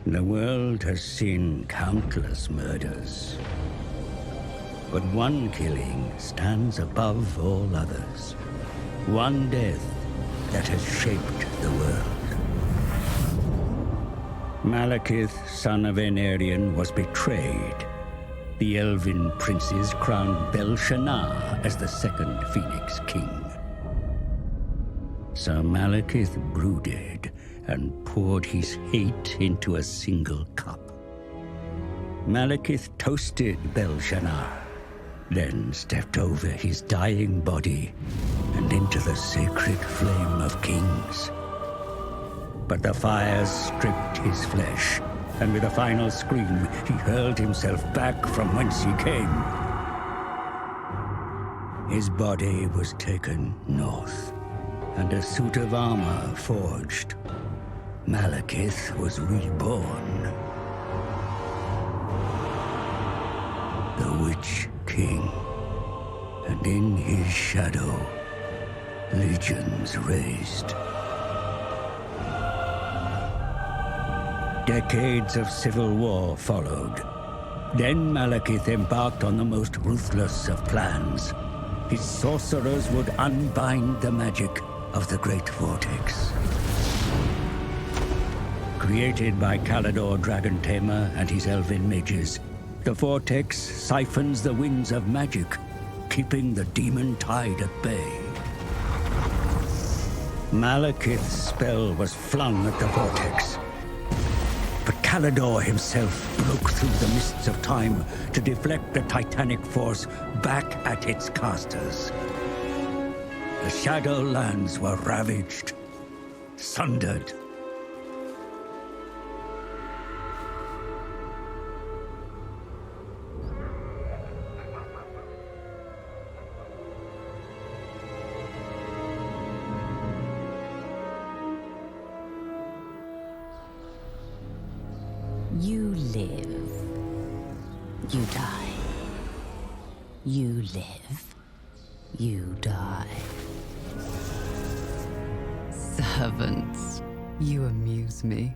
The world has seen countless murders, but one killing stands above all others. One death that has shaped the world. Malekith, son of Aenarion, was betrayed. The elven princes crowned Bel-Shannar as the second Phoenix King. So Malekith brooded and poured his hate into a single cup. Malekith toasted Bel-Shannar, then stepped over his dying body and into the sacred flame of kings. But the fires stripped his flesh, and with a final scream, he hurled himself back from whence he came. His body was taken north, and a suit of armor forged. Malekith was reborn. The Witch King, and in his shadow, legions raised. Decades of civil war followed. Then Malekith embarked on the most ruthless of plans. His sorcerers would unbind the magic of the Great Vortex. Created by Kalador Dragon-Tamer and his elven mages, the Vortex siphons the winds of magic, keeping the demon tide at bay. Malekith's spell was flung at the Vortex, but Kalador himself broke through the mists of time to deflect the titanic force back at its casters. The Shadowlands were ravaged, sundered. You live. You die. You live. You die. Servants, you amuse me.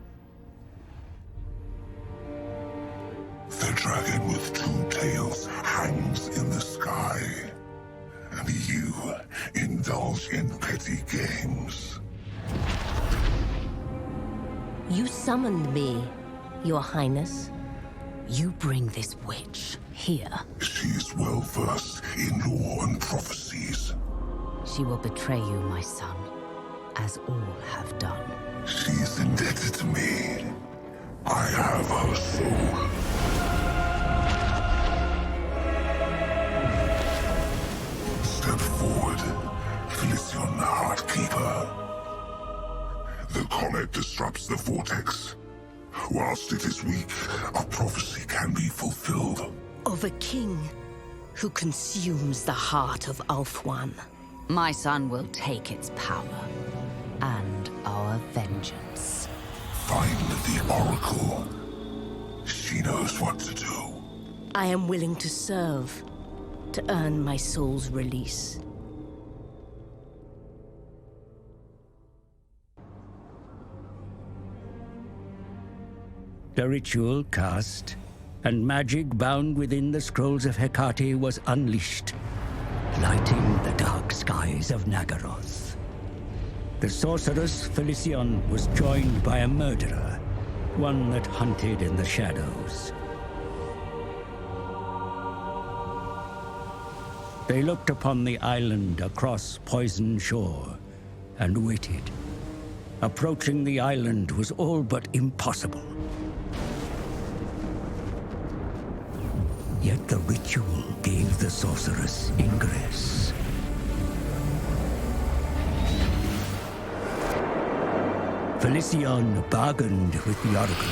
The dragon with two tails hangs in the sky, and you indulge in petty games. You summoned me, Your Highness. You bring this witch here. She is well versed in lore and prophecies. She will betray you, my son, as all have done. She is indebted to me. I have her soul. Step forward, Felicion the Heartkeeper. The comet disrupts the vortex. Whilst it is weak, a prophecy can be fulfilled. Of a king who consumes the heart of Ulthuan. My son will take its power and our vengeance. Find the Oracle. She knows what to do. I am willing to serve, to earn my soul's release. The ritual cast, and magic bound within the scrolls of Hecate was unleashed, lighting the dark skies of Nagaroth. The sorceress Felicion was joined by a murderer, one that hunted in the shadows. They looked upon the island across Poison Shore and waited. Approaching the island was all but impossible. Yet the ritual gave the sorceress ingress. Felicion bargained with the Oracle.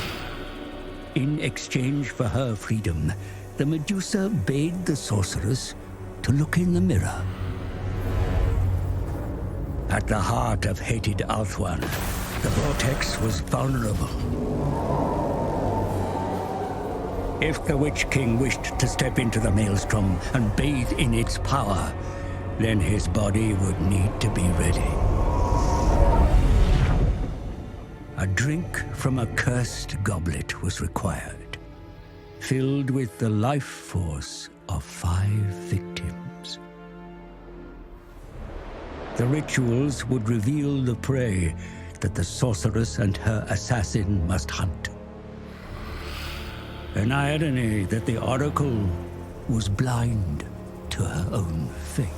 In exchange for her freedom, the Medusa bade the sorceress to look in the mirror. At the heart of hated Ulthuan, the Vortex was vulnerable. If the Witch King wished to step into the maelstrom and bathe in its power, then his body would need to be ready. A drink from a cursed goblet was required, filled with the life force of 5 victims. The rituals would reveal the prey that the sorceress and her assassin must hunt. An irony that the Oracle was blind to her own fate.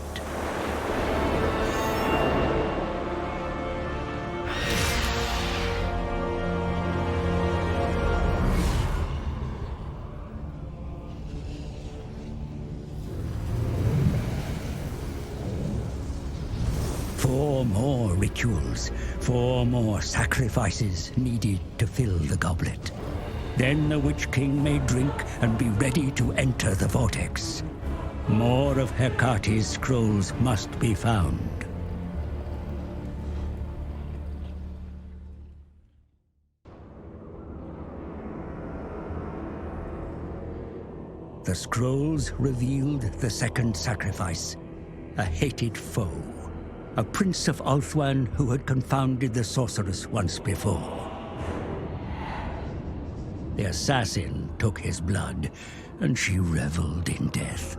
Four more rituals, 4 more sacrifices needed to fill the goblet. Then the Witch King may drink and be ready to enter the vortex. More of Hecate's scrolls must be found. The scrolls revealed the second sacrifice, a hated foe. A prince of Ulthuan who had confounded the sorceress once before. The assassin took his blood, and she reveled in death.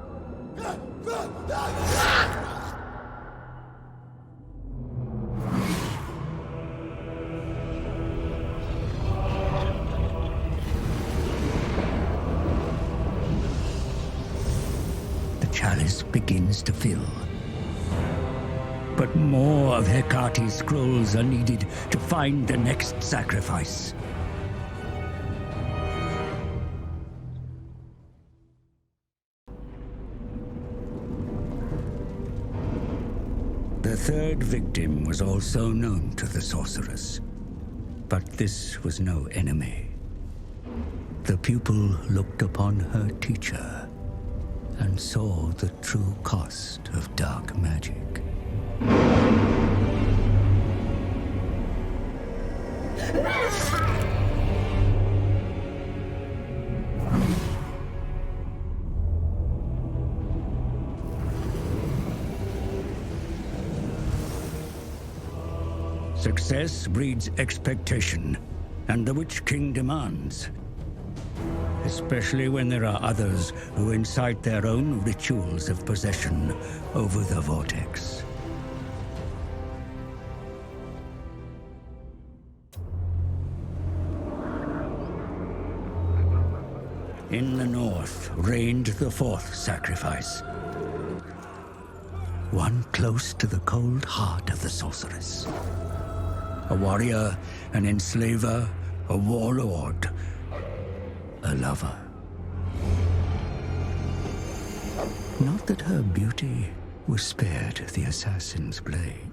The chalice begins to fill. But more of Hecate's scrolls are needed to find the next sacrifice. The third victim was also known to the sorceress, but this was no enemy. The pupil looked upon her teacher and saw the true cost of dark magic. Success breeds expectation, and the Witch King demands. Especially when there are others who incite their own rituals of possession over the vortex. In the north reigned the fourth sacrifice. One close to the cold heart of the sorceress. A warrior, an enslaver, a warlord, a lover. Not that her beauty was spared the assassin's blade.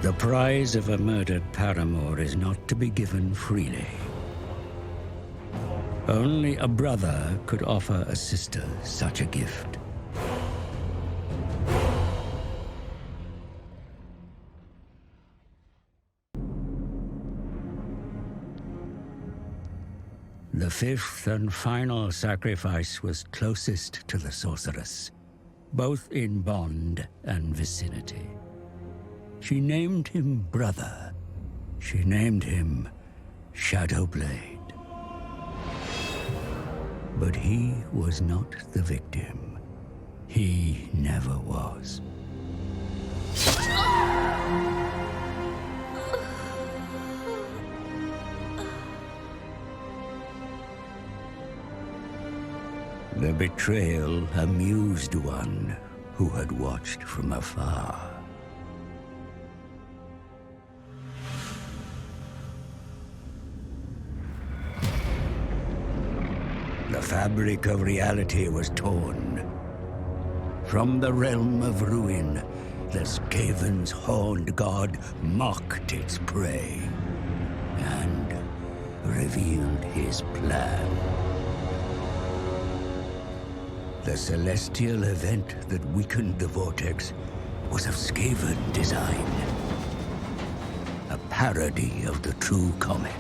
The prize of a murdered paramour is not to be given freely. Only a brother could offer a sister such a gift. The fifth and final sacrifice was closest to the sorceress, both in bond and vicinity. She named him brother. She named him Shadowblade. But he was not the victim. He never was. The betrayal amused one who had watched from afar. The fabric of reality was torn. From the realm of ruin, the Skaven's horned god mocked its prey and revealed his plan. The celestial event that weakened the vortex was of Skaven design. A parody of the true comet.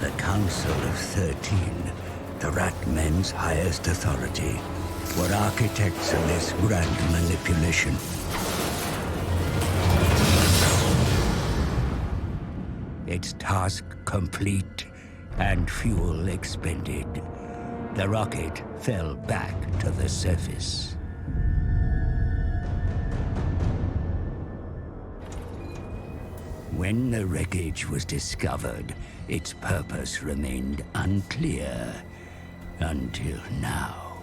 The Council of 13, the Rat Men's highest authority, were architects of this grand manipulation. Its task complete and fuel expended, the rocket fell back to the surface. When the wreckage was discovered, its purpose remained unclear until now.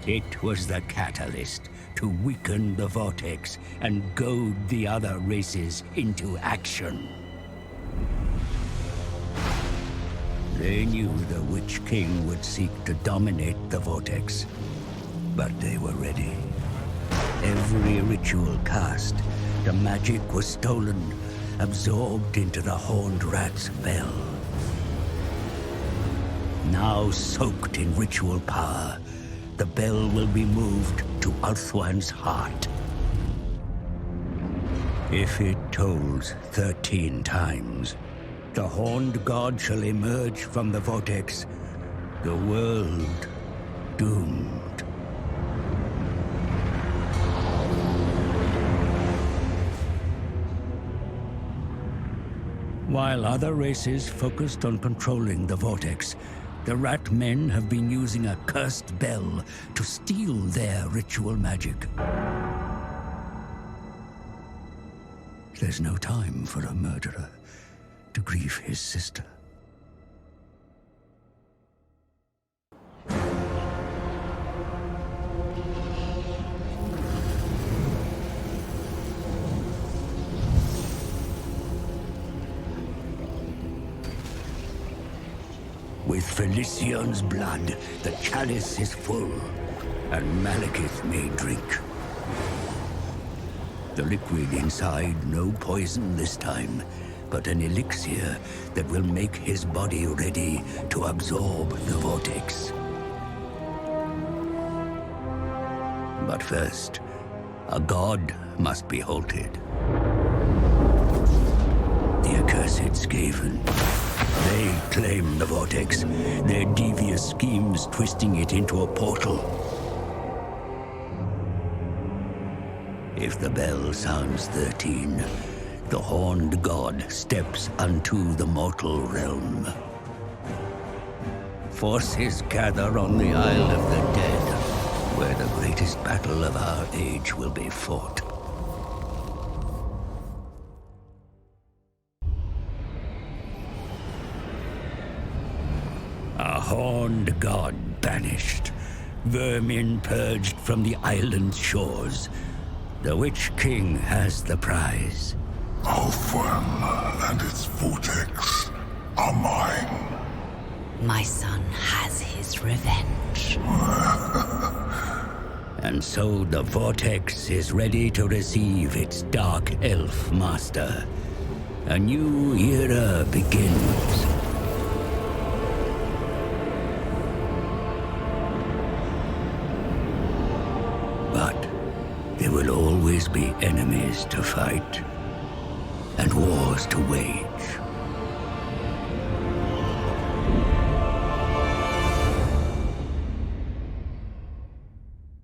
It was the catalyst to weaken the Vortex and goad the other races into action. They knew the Witch King would seek to dominate the Vortex, but they were ready. Every ritual cast, the magic was stolen, absorbed into the Horned Rat's bell. Now soaked in ritual power, the bell will be moved to Ulthuan's heart. If it tolls 13 times, the Horned God shall emerge from the Vortex, the world doomed. While other races focused on controlling the Vortex, the Rat Men have been using a cursed bell to steal their ritual magic. There's no time for a murderer to grieve his sister. With Felician's blood, the chalice is full, and Malekith may drink. The liquid inside, no poison this time, but an elixir that will make his body ready to absorb the Vortex. But first, a god must be halted. The accursed Skaven. They claim the Vortex, their devious schemes twisting it into a portal. If the bell sounds 13, the Horned God steps unto the mortal realm. Forces gather on the Isle of the Dead, where the greatest battle of our age will be fought. A Horned God banished, vermin purged from the island's shores. The Witch King has the prize. Ulthuan and its Vortex are mine. My son has his revenge. And so the Vortex is ready to receive its Dark Elf Master. A new era begins. But there will always be enemies to fight and wars to wage.